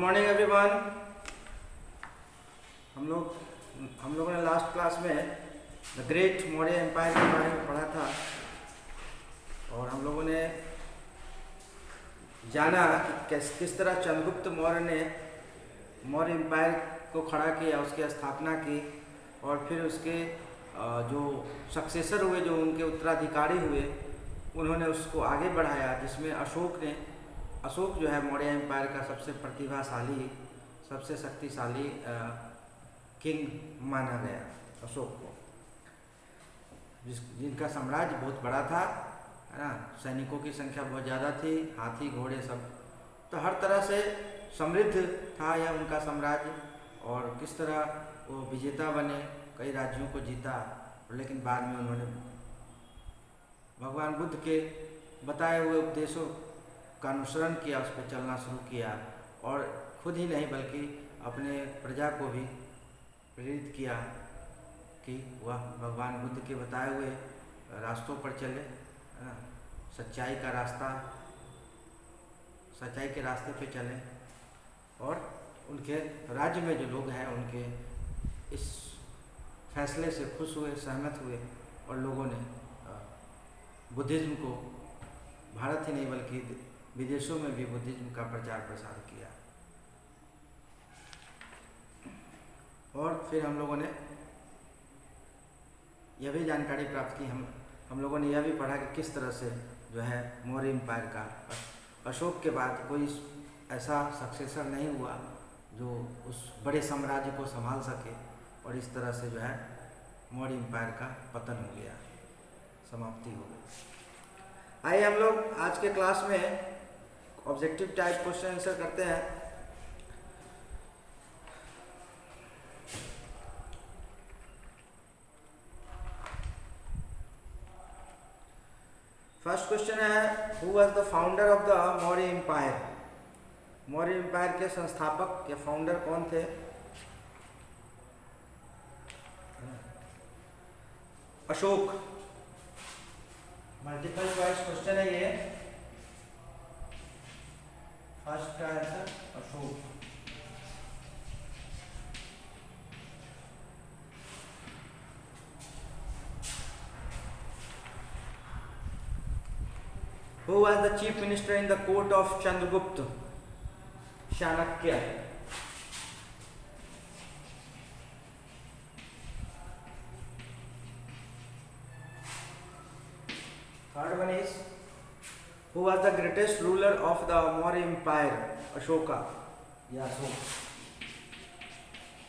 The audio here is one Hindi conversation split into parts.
Morning everyone. हम लोगों ने लास्ट क्लास में द ग्रेट मौर्य एम्पायर के बारे में पढ़ा था और हम लोगों ने जाना कि किस तरह चंद्रगुप्त मौर्य ने मौर्य एम्पायर को खड़ा किया, उसकी स्थापना की और फिर उसके जो सक्सेसर हुए, जो उनके उत्तराधिकारी हुए, उन्होंने उसको आगे बढ़ाया, जिसमें अशोक जो है मौर्य एम्पायर का सबसे प्रतिभाशाली, सबसे शक्तिशाली किंग माना गया अशोक को, जिनका साम्राज्य बहुत बड़ा था, है ना। सैनिकों की संख्या बहुत ज़्यादा थी, हाथी घोड़े सब, तो हर तरह से समृद्ध था यह उनका साम्राज्य। और किस तरह वो विजेता बने, कई राज्यों को जीता, लेकिन बाद में उन्होंने भगवान बुद्ध के बताए हुए उपदेशों का अनुसरण किया, उस पर चलना शुरू किया और खुद ही नहीं बल्कि अपने प्रजा को भी प्रेरित किया कि वह भगवान बुद्ध के बताए हुए रास्तों पर चले, है ना। सच्चाई के रास्ते पे चले और उनके राज्य में जो लोग हैं उनके इस फैसले से खुश हुए, सहमत हुए और लोगों ने बुद्धिज़्म को भारत ही नहीं बल्कि विदेशों में भी बुद्धिज़्म का प्रचार प्रसार किया। और फिर हम लोगों ने यह भी जानकारी प्राप्त की, हम लोगों ने यह भी पढ़ा कि किस तरह से जो है मौर्य एम्पायर का अशोक के बाद कोई ऐसा सक्सेसर नहीं हुआ जो उस बड़े साम्राज्य को संभाल सके, और इस तरह से जो है मौर्य एम्पायर का पतन हो गया, समाप्ति हो गई। आइए हम लोग आज के क्लास में ऑब्जेक्टिव टाइप क्वेश्चन आंसर करते हैं। फर्स्ट क्वेश्चन है, who was the founder of the Maurya empire? Maurya empire के संस्थापक या फाउंडर कौन थे? अशोक। मल्टीपल चॉइस क्वेश्चन है ये। फर्स्ट का answer Ashok. Who was the chief minister in the court of Chandragupta? Chanakya. Third one is, who was the greatest ruler of the Maurya Empire? Ashoka. या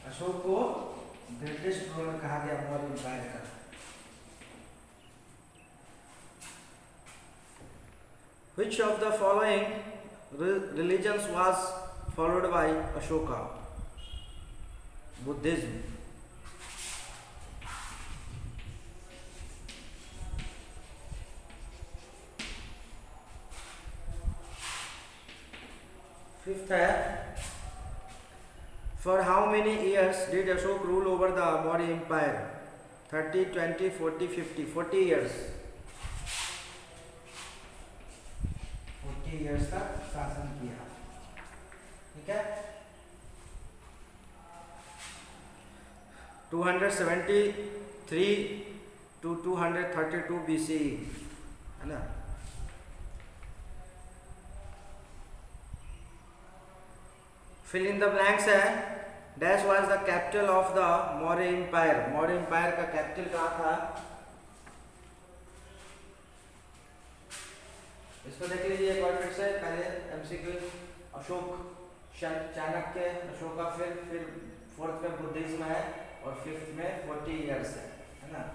अशोक को ग्रेटेस्ट रूलर कहा गया मौर्य एम्पायर का। Which of the following religions was followed by Ashoka? Buddhism. Fifth है, for how many years did Ashok rule over the Maurya Empire? 30, 20, 40, 50. 40 years. 40 years तक शासन किया। ठीक है। 273 to 232 BCE, है ना। फिल इन द ब्लैंक्स है, dash was the capital of the Maurya empire? Maurya empire का कैपिटल कहाँ था? इसको देख लीजिए एक बार फिर से, पहले एमसीक्यू अशोक, चाणक्य, अशोका, फिर फोर्थ में बुद्धिज्म है और फिफ्थ में 40 इयर्स है ना।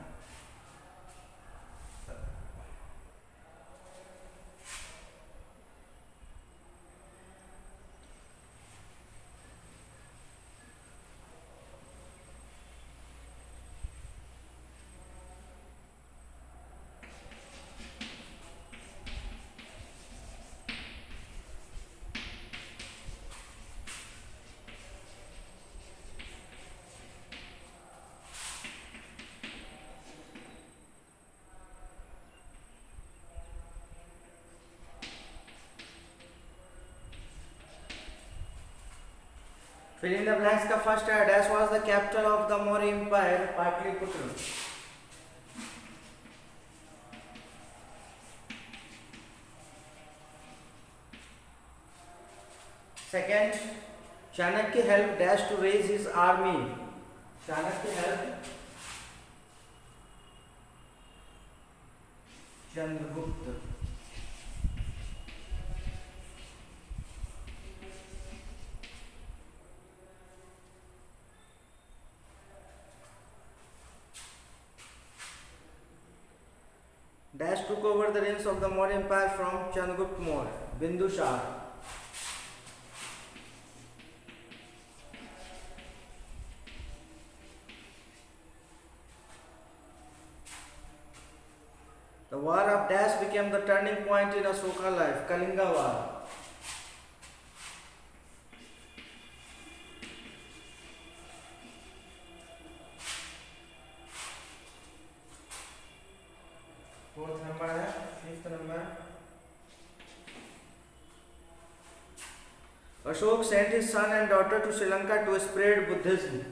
फिर इन द ब्लैंक्स का फर्स्ट है dash was the capital of the Maurya empire Pataliputra. Second, Chanakya help dash to raise his army. Chanakya help Chandragupta. Dash took over the reins of the Maurya Empire from Chandragupta Maurya, Bindusar. The war of Dash became the turning point in Ashoka life, Kalinga War. Fourth number है, fifth number. Ashok sent his son and daughter to Sri Lanka to spread Buddhism.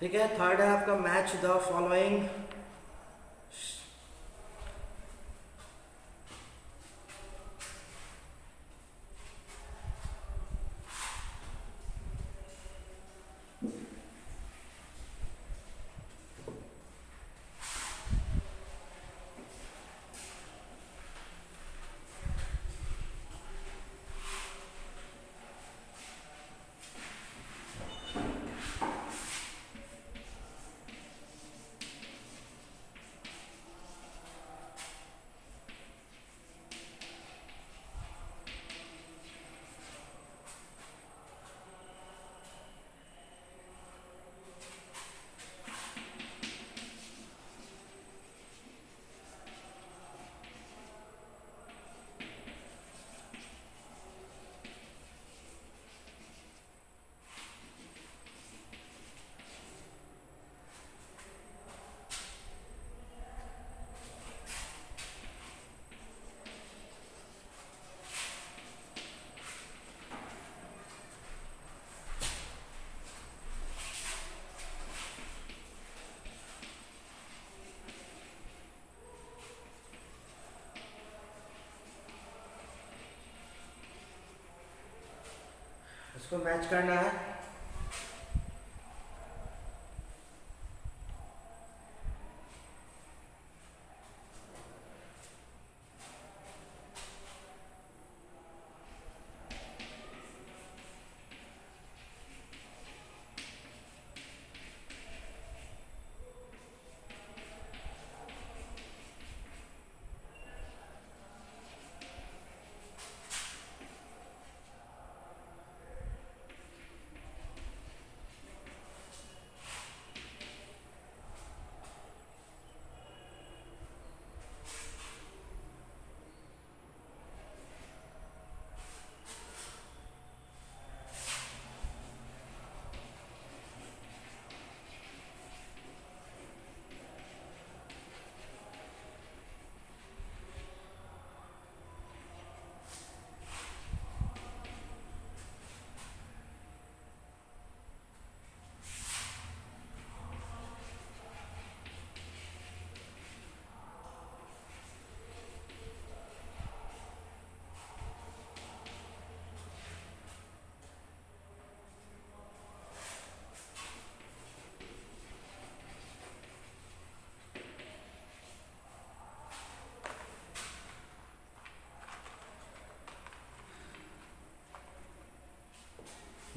ठीक है, थर्ड है आपका मैच द फॉलोइंग। इसको मैच करना है।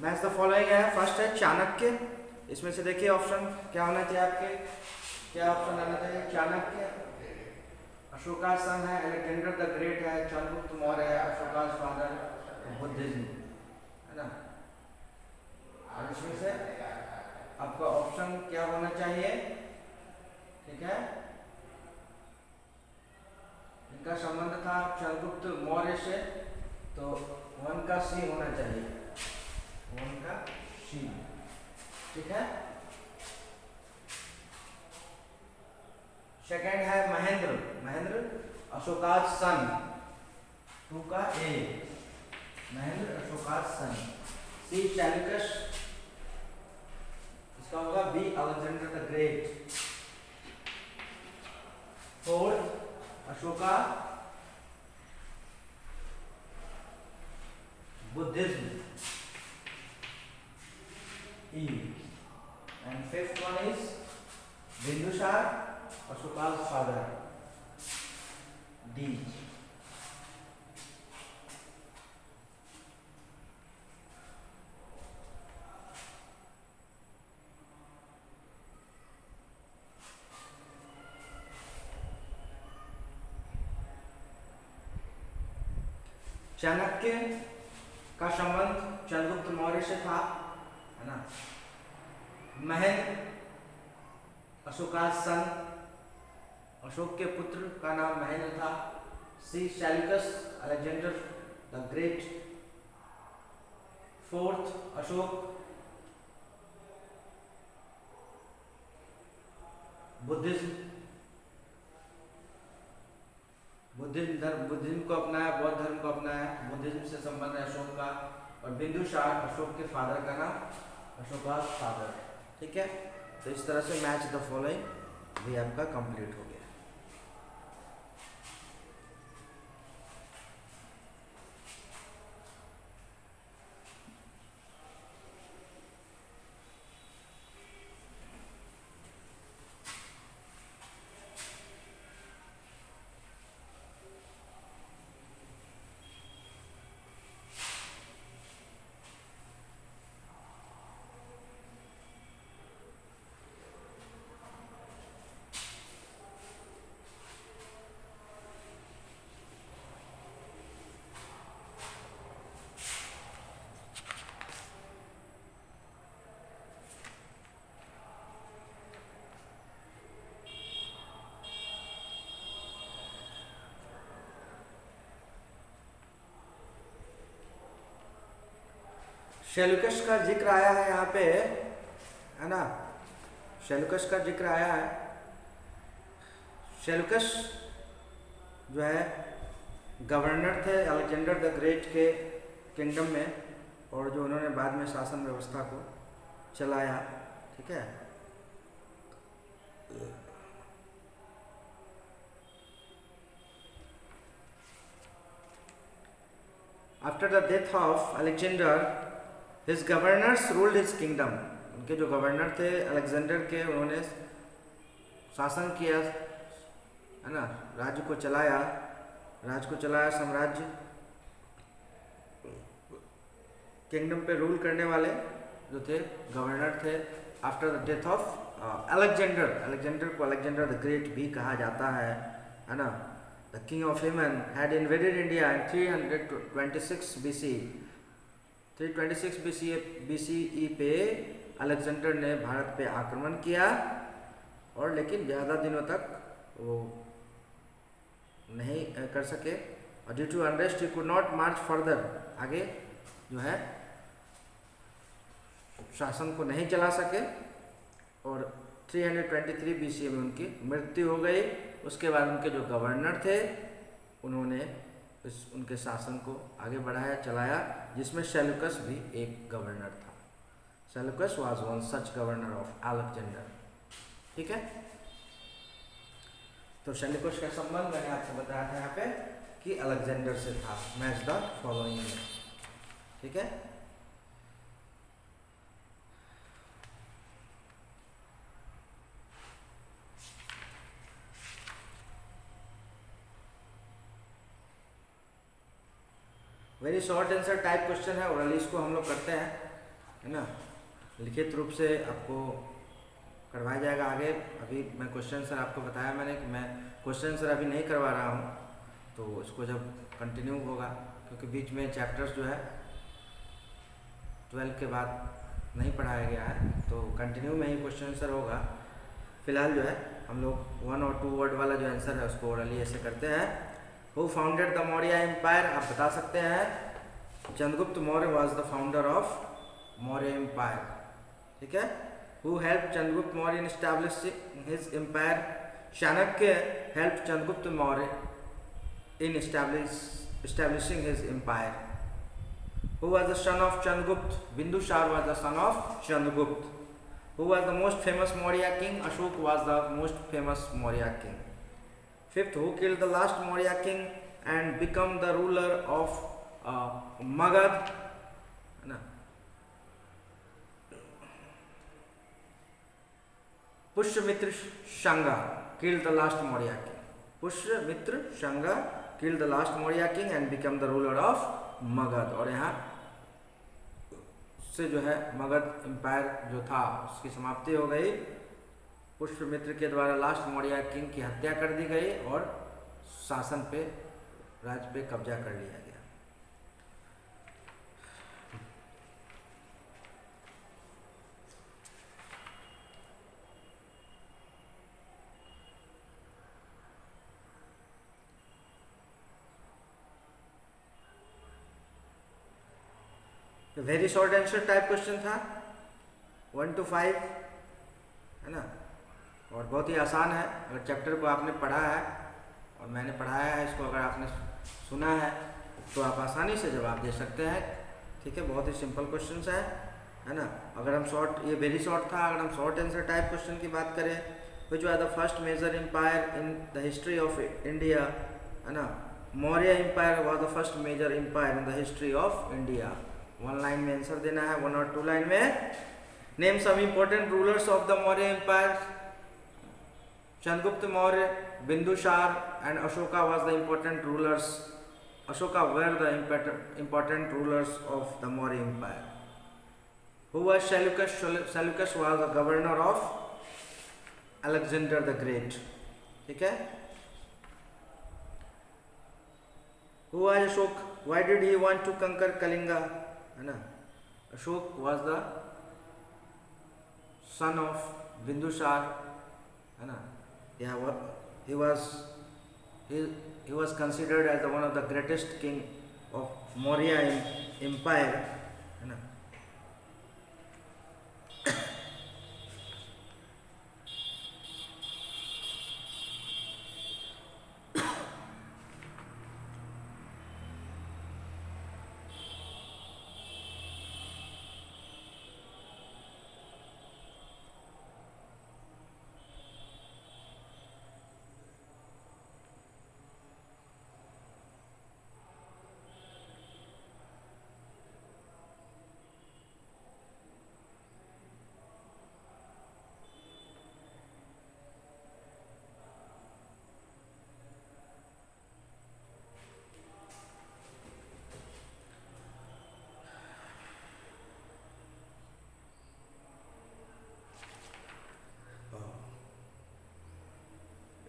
मैच द फॉलोइंग है। फर्स्ट है चाणक्य। इसमें से देखिए ऑप्शन क्या होना चाहिए आपके, क्या ऑप्शन आना चाहिए? चाणक्य, अशोका सन है, अलेक्जेंडर द ग्रेट है, चंद्रगुप्त मौर्य है, अशोका फादर, बुद्धिज्म, है ना। और इसमें से आपका ऑप्शन क्या होना चाहिए? ठीक है, इनका संबंध था चंद्रगुप्त मौर्य से, तो 1 का सी होना चाहिए, 1 का सी। ठीक है। सेकंड है महेंद्र, महेंद्र अशोकाज सन, 2 का A, Mahendra Ashoka's son. C Seleucus, इसका होगा B Alexander the great. Fourth Ashoka Buddhism, E. And fifth one is Bindusara अशोका's father, डी। चाणक्य का संबंध चंद्रगुप्त मौर्य से था, है ना। महेंद्र अशोकाज सन, अशोक के पुत्र का नाम महेंद्र था। C Seleucus Alexander the great. Fourth Ashok, Buddhism, Buddhism को अपनाया, बौद्ध धर्म को अपनाया, बुद्धिज्म से संबंध है अशोक का। और बिंदुसार अशोक के फादर का नाम अशोकाज फादर। ठीक है, तो इस तरह से मैच द फॉलोइंग भी आपका कंप्लीट हो गया। सेल्यूकस का जिक्र आया है यहाँ पे, है ना। सेल्यूकस का जिक्र आया है। सेल्यूकस जो है गवर्नर थे अलेक्जेंडर द ग्रेट के किंगडम में, और जो उन्होंने बाद में शासन व्यवस्था को चलाया। ठीक है। After the death of Alexander his governors ruled his kingdom. उनके जो गवर्नर थे अलेक्जेंडर के, उन्होंने शासन किया, है ना, राज्य को चलाया, साम्राज्य किंगडम पे रूल करने वाले जो थे गवर्नर थे। After the death of Alexander को अलेक्जेंडर द ग्रेट भी कहा जाता है ना। The king of Yemen had invaded India in 326 BC। 326 BCE पे अलेक्जेंडर ने भारत पे आक्रमण किया, और लेकिन ज़्यादा दिनों तक वो नहीं कर सके, और due to unrest he could not march further. आगे जो है शासन को नहीं चला सके, और 323 BC में उनकी मृत्यु हो गई। उसके बाद उनके जो गवर्नर थे उन्होंने उनके शासन को आगे बढ़ाया, चलाया, जिसमें सेल्यूकस भी एक गवर्नर था। Seleucus was one such governor of Alexander. ठीक है, तो सेल्यूकस का संबंध मैंने आपको बताया था यहाँ पे कि अलेक्जेंडर से था। मैच द फॉलोइंग में। ठीक है, very short answer type question है, और इसको हम लोग करते हैं। है ना, लिखित रूप से आपको करवाया जाएगा आगे। अभी मैं क्वेश्चन सर आपको बताया मैंने कि मैं क्वेश्चन सर अभी नहीं करवा रहा हूँ, तो इसको जब कंटिन्यू होगा, क्योंकि बीच में चैप्टर्स जो है 12 के बाद नहीं पढ़ाया गया है, तो कंटिन्यू में ही क्वेश्चन आंसर होगा। फिलहाल जो है हम लोग 1 और 2 वर्ड वाला जो आंसर है उसको ओरली ऐसे करते हैं। Who founded the Maurya empire, आप बता सकते हैं Chandragupta Maurya was the founder of Maurya empire, ठीक है। Who help Chandragupta Maurya in establishing his empire, Chanakya help Chandragupta Maurya in establishing his empire. Who was the son of Chandragupta? Bindusar was the son of Chandragupta. Who was the most famous Maurya king? Ashok was the most famous Maurya king. Fifth, who killed the last Maurya king and become the ruler of Magad? Pushyamitra Shanga killed the last Maurya king. Pushyamitra Shanga killed the last Maurya king and become the ruler of Magad. और यहाँ से जो है मगध एम्पायर जो था उसकी समाप्ति हो गई। पुष्यमित्र के द्वारा लास्ट मौर्य किंग की हत्या कर दी गई और शासन पे, राज्य पे कब्जा कर लिया गया। Very short answer type question था, 1 to 5, है ना, और बहुत ही आसान है। अगर चैप्टर को आपने पढ़ा है और मैंने पढ़ाया है इसको, अगर आपने सुना है तो आप आसानी से जवाब दे सकते हैं, ठीक है। बहुत ही सिंपल क्वेश्चन है ना। अगर हम शॉर्ट, ये वेरी शॉर्ट था। अगर हम शॉर्ट आंसर टाइप क्वेश्चन की बात करें, which was the first major empire in the history of India, है ना। Maurya empire was the first major empire in the history of India. 1 line में आंसर देना है, 1 और 2 लाइन में। Name some important rulers of the Maurya empire. Chandragupta Maurya, Bindusara and Ashoka was the important rulers. Ashoka were the important rulers of the Maurya Empire. Who was Seleucus? Seleucus was the governor of Alexander the Great, ठीक है। Who was Ashok? Why did he want to conquer Kalinga? है ना। Ashok was the son of Bindusar, है ना। He was considered as one of the greatest king of Maurya Empire, है ना।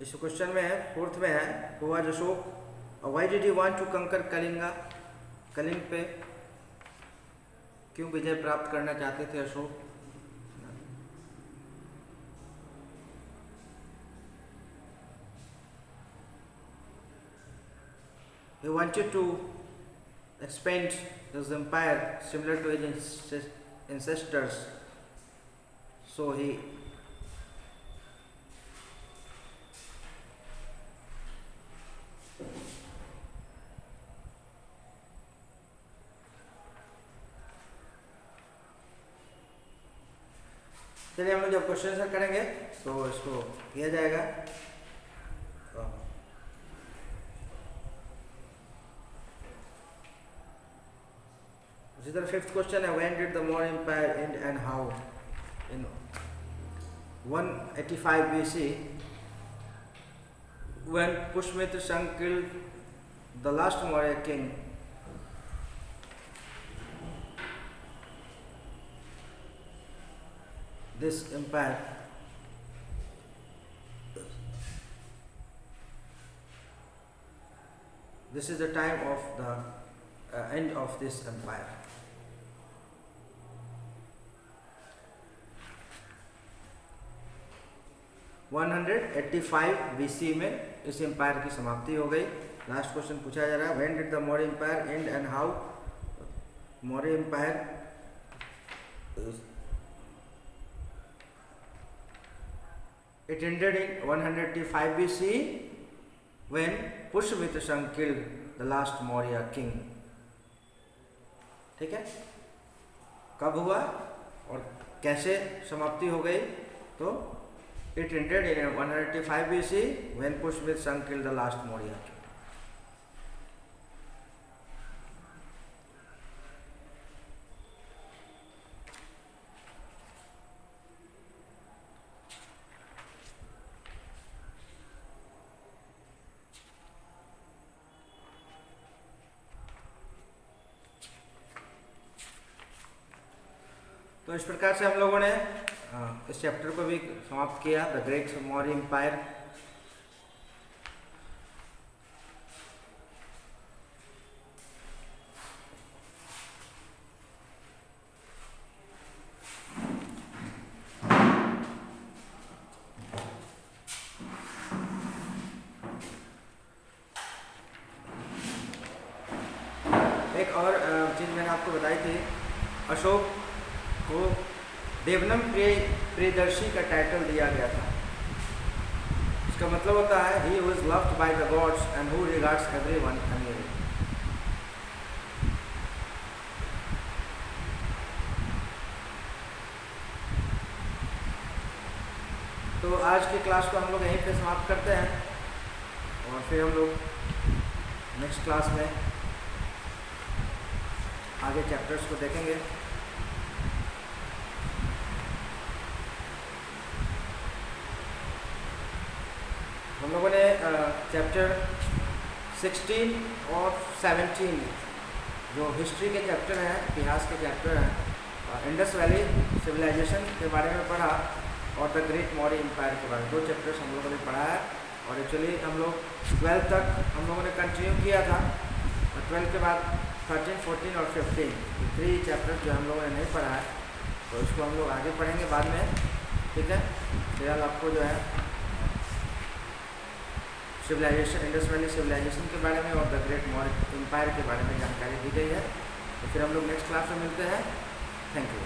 इस क्वेश्चन में है, 4th में है, who was Ashok, why did he want to conquer Kalinga. Kalinga पे क्यों विजय प्राप्त करना चाहते थे Ashok. He wanted to expand his empire similar to his ancestors, so he चलिए हम लोग जब क्वेश्चन आंसर करेंगे तो इसको किया जाएगा। इसी तरह 5th क्वेश्चन है, when did the Maurya empire end and how. In 185 BC when Pushmitra Shanga killed the last Maurya king, this empire, this is the time of the end of this empire. (185 BC में इस एम्पायर की समाप्ति हो गई। लास्ट क्वेश्चन पूछा जा रहा है, when did the Maurya empire end and how? Maurya empire it ended in 185 BC when Pushpamitra killed the last Maurya king. ठीक है, कब हुआ और कैसे समाप्ति हो गई? तो it ended in 185 BC when Pushpamitra killed the last Maurya king. तो इस प्रकार से हम लोगों ने इस चैप्टर को भी समाप्त किया, द ग्रेट मौर्य एम्पायर। एक और चीज़ मैंने आपको बताई थी, अशोक को देवनम प्रियदर्शी का टाइटल दिया गया था। इसका मतलब होता है he was loved by the gods and who regards everyone अमीर। तो आज की क्लास को हम लोग यहीं पे समाप्त करते हैं और फिर हम लोग नेक्स्ट क्लास में आगे चैप्टर्स को देखेंगे। हम लोगों ने चैप्टर 16 और 17 जो हिस्ट्री के चैप्टर हैं, इतिहास के चैप्टर हैं, इंडस वैली सिविलाइजेशन के बारे में पढ़ा और द ग्रेट मौर्य एम्पायर के बारे में। 2 चैप्टर्स हम लोगों ने पढ़ा है और एक्चुअली हम लोग 12 तक हम लोगों ने कंटिन्यू किया था और 12 के बाद 13, 14 और 15 3 चैप्टर्स जो हम लोगों ने नहीं पढ़ा है, तो इसको हम लोग आगे पढ़ेंगे बाद में। ठीक है, फिलहाल आपको जो है सिविलाइजेशन, इंडस वैली सिविलाइजेशन के बारे में और द ग्रेट मौर्य एम्पायर के बारे में जानकारी दी गई है। तो फिर हम लोग नेक्स्ट क्लास में मिलते हैं। Thank you.